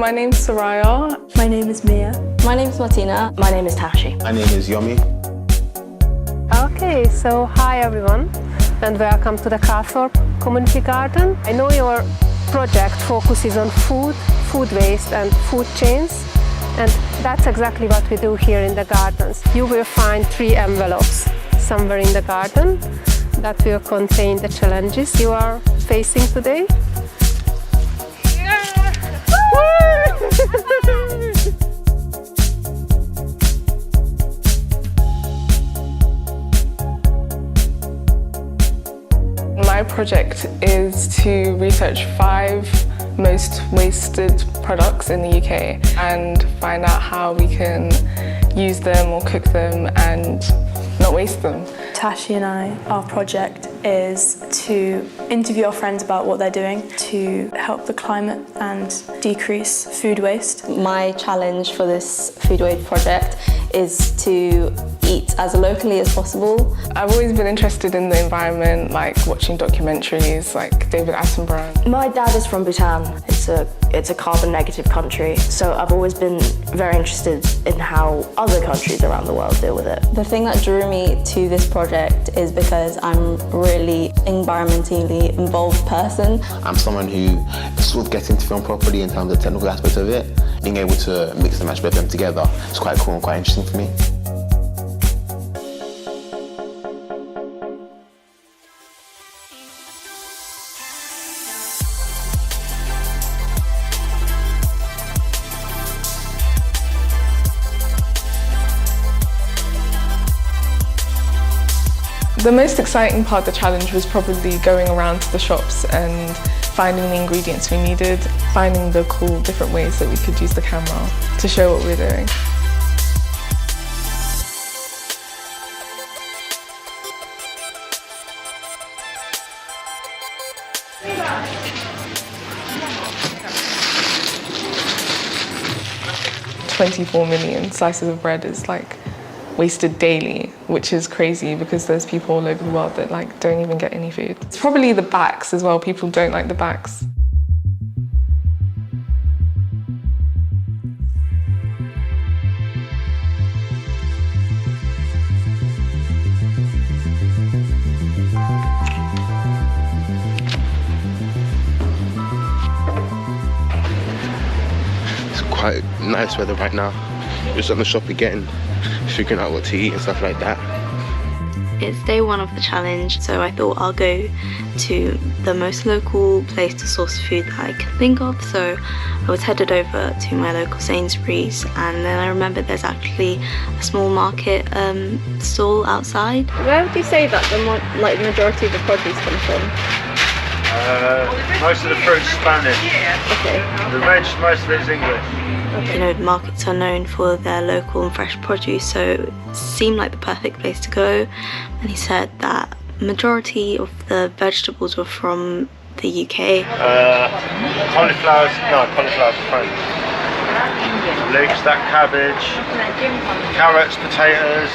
my name's Soraya. My name is Mia. My name is Martina. My name is Tashi. My name is Yomi. Okay, so hi everyone and welcome to the Carthorpe Community Garden. I know your project focuses on food waste and food chains, and that's exactly what we do here in the gardens. You will find 3 envelopes somewhere in the garden that will contain the challenges you are facing today. My project is to research 5 most wasted products in the UK and find out how we can use them or cook them and not waste them. Tashi and I, our project is to interview our friends about what they're doing to help the climate and decrease food waste. My challenge for this food waste project is to eat as locally as possible. I've always been interested in the environment, like watching documentaries like David Attenborough. My dad is from Bhutan. It's a carbon negative country, so I've always been very interested in how other countries around the world deal with it. The thing that drew me to this project is because I'm really environmentally involved person. I'm someone who sort of gets into film properly in terms of the technical aspect of it. Being able to mix and match both of them together is quite cool and quite interesting for me. The most exciting part of the challenge was probably going around to the shops and finding the ingredients we needed, finding the cool different ways that we could use the camera to show what we're doing. $24 million slices of bread is like wasted daily, which is crazy because there's people all over the world that like don't even get any food. It's probably the backs as well. People don't like the backs. It's quite nice weather right now. Just on the shop again, figuring out what to eat and stuff like that. It's day 1 of the challenge, so I thought I'll go to the most local place to source food that I can think of. So I was headed over to my local Sainsbury's, and then I remembered there's actually a small market stall outside. Where would you say that the majority of the produce comes from? Most of the fruit's Spanish. Okay. The veg, most of it's English. You know, markets are known for their local and fresh produce, so it seemed like the perfect place to go. And he said that majority of the vegetables were from the UK. Cauliflower's French. Leeks, that cabbage, carrots, potatoes.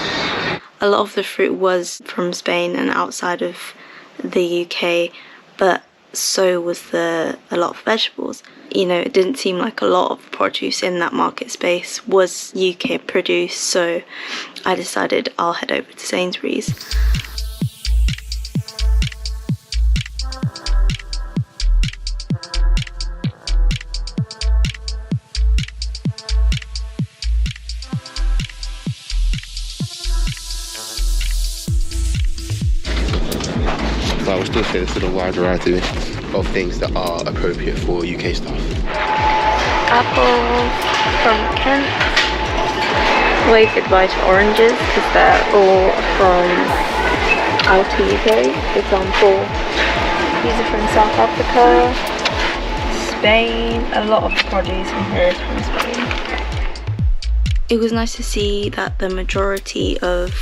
A lot of the fruit was from Spain and outside of the UK, but so was a lot of vegetables. You know, it didn't seem like a lot of produce in that market space was UK produced, so I decided I'll head over to Sainsbury's. So I would still say there's still a wide variety of things that are appropriate for UK stuff. Apples from Kent, weighted white oranges because they're all from outer UK. For example, these are from South Africa, Spain. A lot of produce from here is from Spain. It was nice to see that the majority of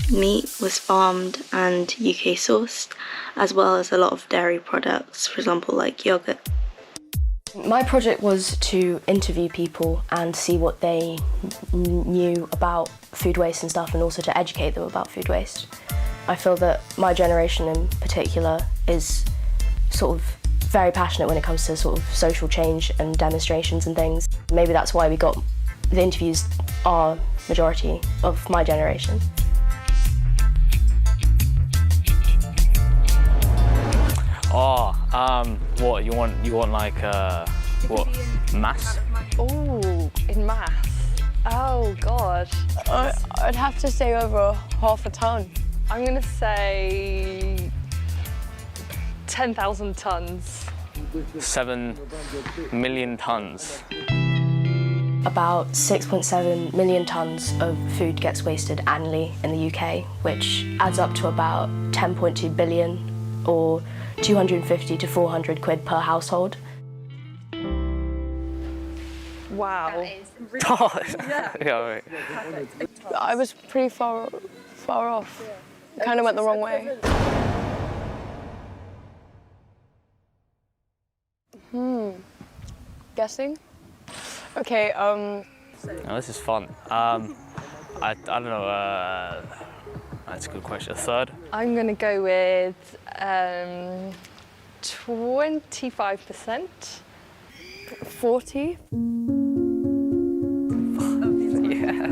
meat was farmed and UK sourced, as well as a lot of dairy products, for example like yogurt. My project was to interview people and see what they knew about food waste and stuff, and also to educate them about food waste. I feel that my generation in particular is sort of very passionate when it comes to sort of social change and demonstrations and things. Maybe that's why the interviews are majority of my generation. What you want like what, maths? Oh, in maths. Oh God. I'd have to say over half a ton. I'm gonna say 10,000 tons. 7 million tons. About 6.7 million tonnes of food gets wasted annually in the UK, which adds up to about 10.2 billion or 250 to 400 quid per household. Wow. Yeah, right. I was pretty far off. Kind of went the wrong way. Guessing? Okay, Oh, this is fun. I don't know, that's a good question. A third? I'm gonna go with 25%. 40? Yeah.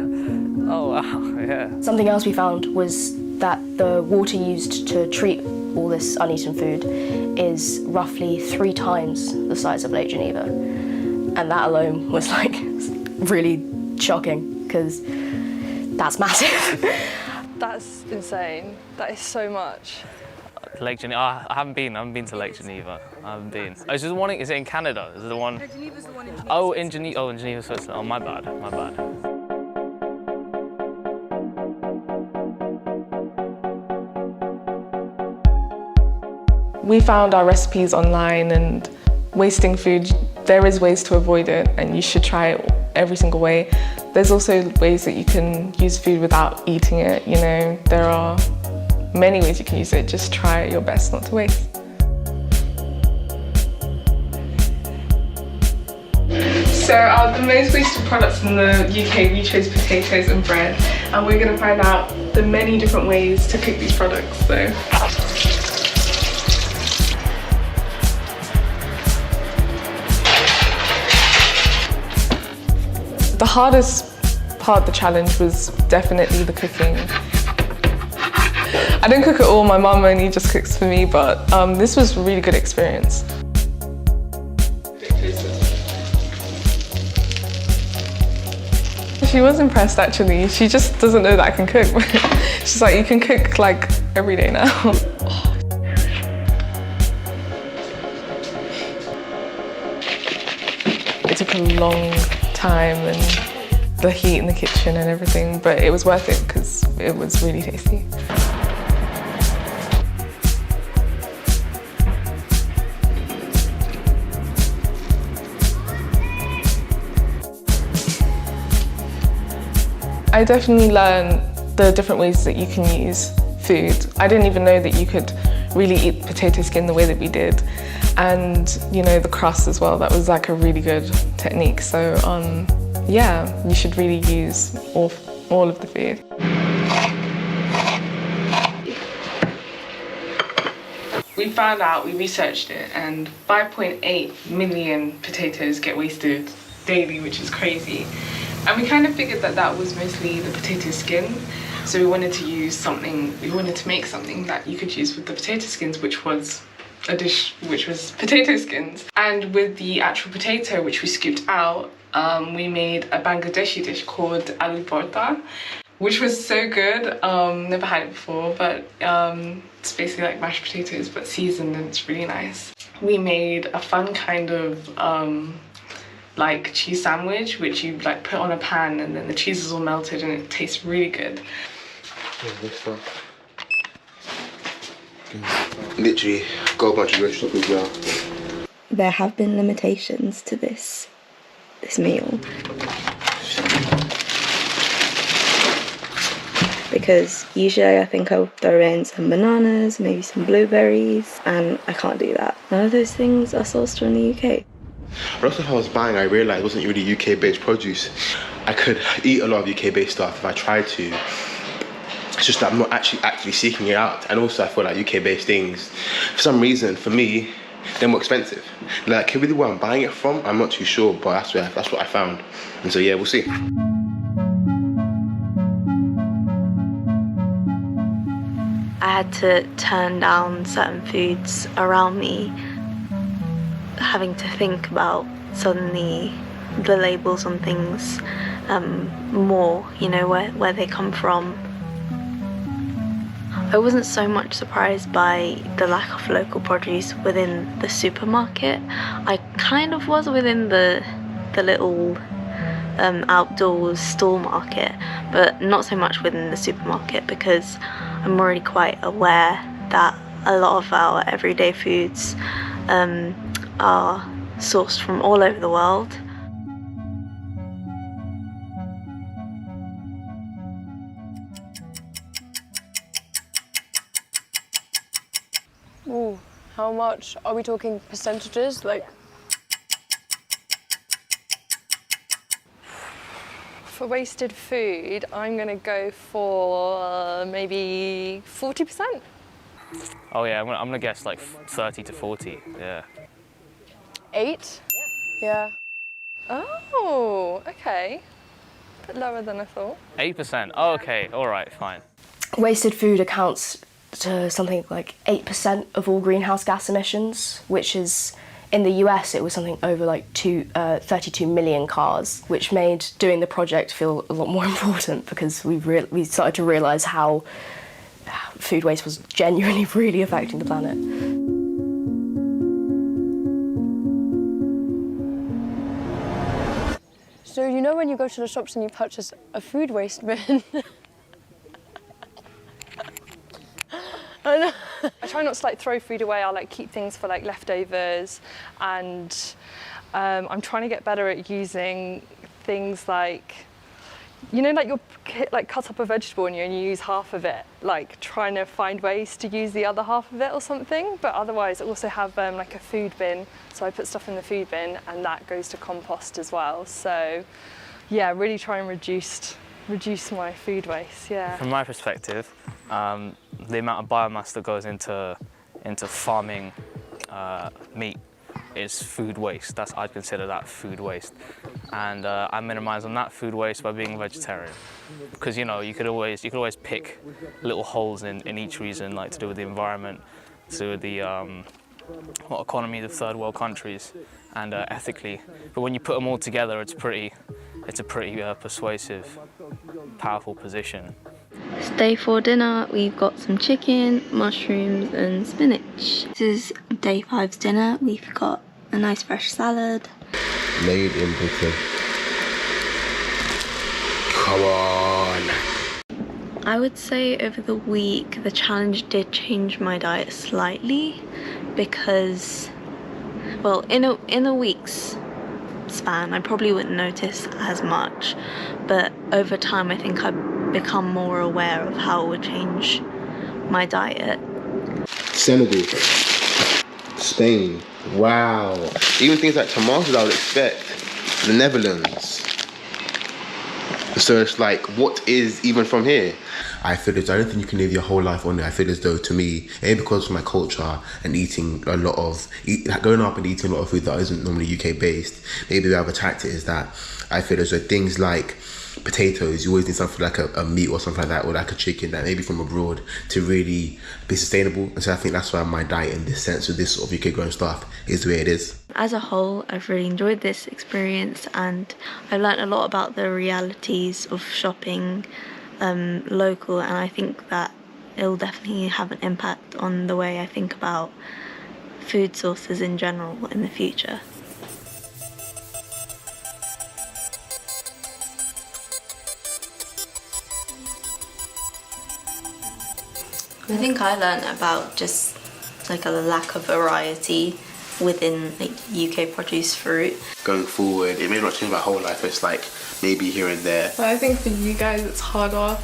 Oh, wow, yeah. Something else we found was that the water used to treat all this uneaten food is roughly 3 times the size of Lake Geneva. And that alone was like really shocking because that's massive. That's insane. That is so much. Lake Geneva. I haven't been to Lake Geneva. I haven't been. Is it the one? Is it in Canada? Is it the one? No, Geneva's the one in Geneva. Oh, in Geneva. Oh, in Geneva, Switzerland. Oh, my bad. My bad. We found our recipes online, and wasting food, there is ways to avoid it, and you should try it every single way. There's also ways that you can use food without eating it, you know. There are many ways you can use it, just try your best not to waste. So the most wasted products in the UK, we chose potatoes and bread, and we're going to find out the many different ways to cook these products. So. The hardest part of the challenge was definitely the cooking. I didn't cook at all, my mum only just cooks for me, but this was a really good experience. She was impressed actually, she just doesn't know that I can cook. She's like, you can cook like every day now. It took a long time and the heat in the kitchen and everything, but it was worth it because it was really tasty. I definitely learned the different ways that you can use food. I didn't even know that you could really eat potato skin the way that we did. And, you know, the crust as well, that was like a really good technique. So, yeah, you should really use all of the food. We found out, we researched it, and 5.8 million potatoes get wasted daily, which is crazy. And we kind of figured that that was mostly the potato skin. So we wanted to make something that you could use with the potato skins, which was a dish which was potato skins. And with the actual potato, which we scooped out, we made a Bangladeshi dish called aloo porta, which was so good. Never had it before, but it's basically like mashed potatoes but seasoned, and it's really nice. We made a fun kind of like cheese sandwich, which you like put on a pan and then the cheese is all melted and it tastes really good. Literally got a bunch of grocery shopping as well. There have been limitations to this meal. Because usually I think I'll throw in some bananas, maybe some blueberries, and I can't do that. None of those things are sourced from the UK. But also if I was buying, I realised it wasn't really UK-based produce. I could eat a lot of UK-based stuff if I tried to. It's just that I'm not actually actively seeking it out. And also I feel like UK-based things, for some reason, for me, they're more expensive. Like, really where I'm buying it from, I'm not too sure, but that's what I found. And so yeah, we'll see. I had to turn down certain foods around me, having to think about suddenly the labels on things more, you know, where they come from. I wasn't so much surprised by the lack of local produce within the supermarket. I kind of was within the little outdoors stall market, but not so much within the supermarket, because I'm already quite aware that a lot of our everyday foods are sourced from all over the world. Ooh, how much? Are we talking percentages? Like, for wasted food, I'm gonna go for maybe 40%. Oh yeah, I'm gonna guess like 30 to 40. Yeah. 8? Yeah. Oh, okay. A bit lower than I thought. 8%. Oh, okay. All right. Fine. Wasted food accounts to something like 8% of all greenhouse gas emissions, which is, in the US, it was something over like 32 million cars, which made doing the project feel a lot more important, because we started to realise how food waste was genuinely really affecting the planet. So you know when you go to the shops and you purchase a food waste bin? I try not to like throw food away. I like keep things for like leftovers, and I'm trying to get better at using things like, you know, like you'll like cut up a vegetable and you only use half of it, like trying to find ways to use the other half of it or something. But otherwise, I also have like a food bin, so I put stuff in the food bin and that goes to compost as well. So yeah, really try and reduce my food waste. Yeah. From my perspective, the amount of biomass that goes into farming meat is food waste. I'd consider that food waste, and I minimise on that food waste by being a vegetarian, because you know you could always pick little holes in each reason, like to do with the environment, to do with the economy of third world countries, and ethically. But when you put them all together, it's a pretty persuasive, powerful position. Today for dinner, we've got some chicken, mushrooms and spinach. This is day 5's dinner. We've got a nice fresh salad. Made in Britain. Come on. I would say over the week, the challenge did change my diet slightly, because, well, in a week's span, I probably wouldn't notice as much, but over time, I think I've become more aware of how it would change my diet. Senegal, Spain, wow. Even things like tomatoes I would expect. The Netherlands. So it's like, what is even from here? I feel as though I don't think you can live your whole life on it. I feel as though, to me, because of my culture and eating a lot of, going up and eating a lot of food that isn't normally UK based, maybe the way I've attacked it is that I feel as though things like potatoes, you always need something like a meat or something like that, or like a chicken that maybe from abroad to really be sustainable. And so I think that's why my diet in this sense of this sort of UK grown stuff is the way it is. As a whole, I've really enjoyed this experience, and I've learned a lot about the realities of shopping local, and I think that it'll definitely have an impact on the way I think about food sources in general in the future. I think I learned about just like a lack of variety within like UK produce fruit. Going forward, it may not change my whole life, it's like maybe here and there. But I think for you guys it's harder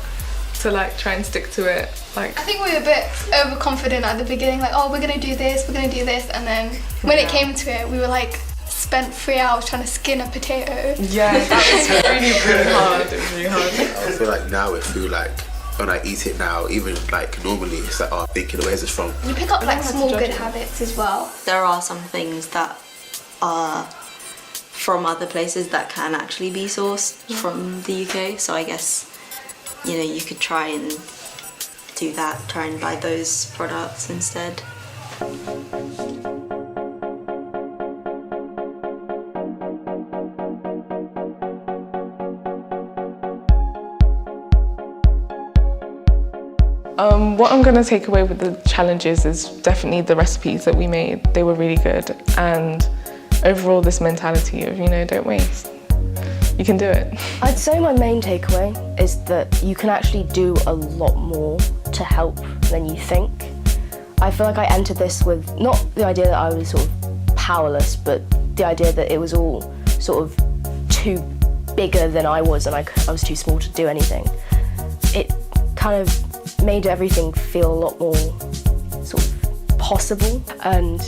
to like try and stick to it. Like, I think we were a bit overconfident at the beginning, like, oh, we're gonna do this, and then when it came to it, we were like, spent 3 hours trying to skin a potato. Yeah, that was really hard. It was really hard. I feel like now it feel like when I eat it now, even like normally, it's like, oh, I'm thinking, where's this from? You pick up like small good habits as well. There are some things that are from other places that can actually be sourced from the UK. So I guess, you know, you could try and do that, try and buy those products instead. What I'm going to take away with the challenges is definitely the recipes that we made. They were really good, and overall this mentality of, you know, don't waste. You can do it. I'd say my main takeaway is that you can actually do a lot more to help than you think. I feel like I entered this with not the idea that I was sort of powerless, but the idea that it was all sort of too bigger than I was, and I was too small to do anything. It kind of made everything feel a lot more sort of possible, and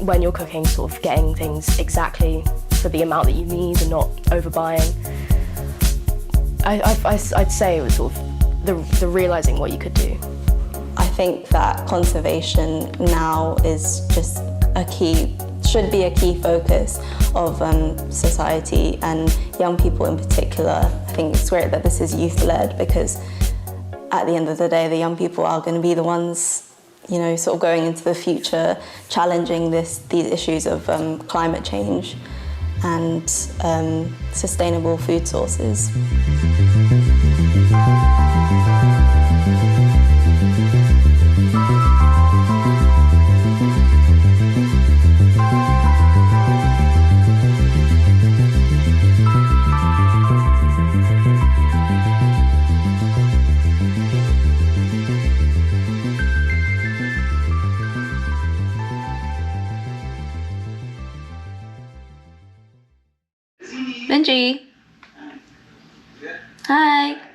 when you're cooking, sort of getting things exactly for the amount that you need and not overbuying. I'd say it was sort of the realising what you could do. I think that conservation now is just should be a key focus of society and young people in particular. I think it's great that this is youth-led, because at the end of the day, the young people are going to be the ones, you know, sort of going into the future, challenging these issues of climate change and sustainable food sources. Benji. Hi.